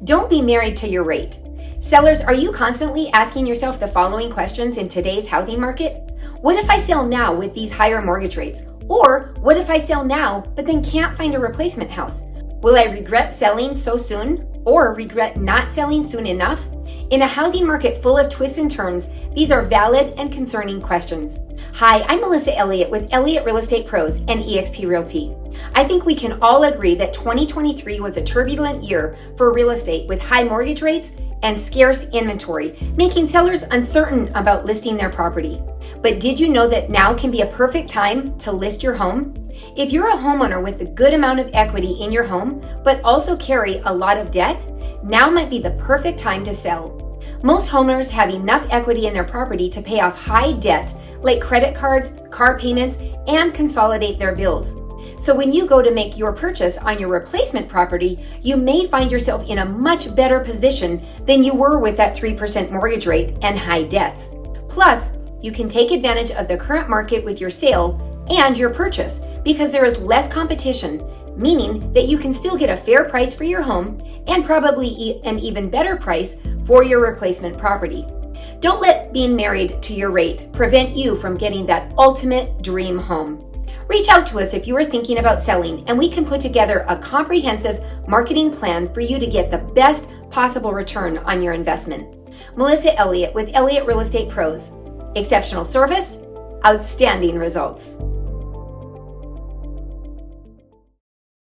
Don't be married to your rate. Sellers, are you constantly asking yourself the following questions in today's housing market? What if I sell now with these higher mortgage rates? Or what if I sell now but then can't find a replacement house? Will I regret selling so soon or regret not selling soon enough? In a housing market full of twists and turns, these are valid and concerning questions. Hi, I'm Melissa Elliott with Elliott Real Estate Pros and eXp Realty. I think we can all agree that 2023 was a turbulent year for real estate with high mortgage rates and scarce inventory, making sellers uncertain about listing their property. But did you know that now can be a perfect time to list your home? If you're a homeowner with a good amount of equity in your home, but also carry a lot of debt, now might be the perfect time to sell. Most homeowners have enough equity in their property to pay off high debt like credit cards, car payments, and consolidate their bills. So when you go to make your purchase on your replacement property, you may find yourself in a much better position than you were with that 3% mortgage rate and high debts. Plus, you can take advantage of the current market with your sale and your purchase because there is less competition, meaning that you can still get a fair price for your home and probably an even better price for your replacement property. Don't let being married to your rate prevent you from getting that ultimate dream home. Reach out to us if you are thinking about selling, and we can put together a comprehensive marketing plan for you to get the best possible return on your investment. Melissa Elliott with Elliott Real Estate Pros. Exceptional service, outstanding results.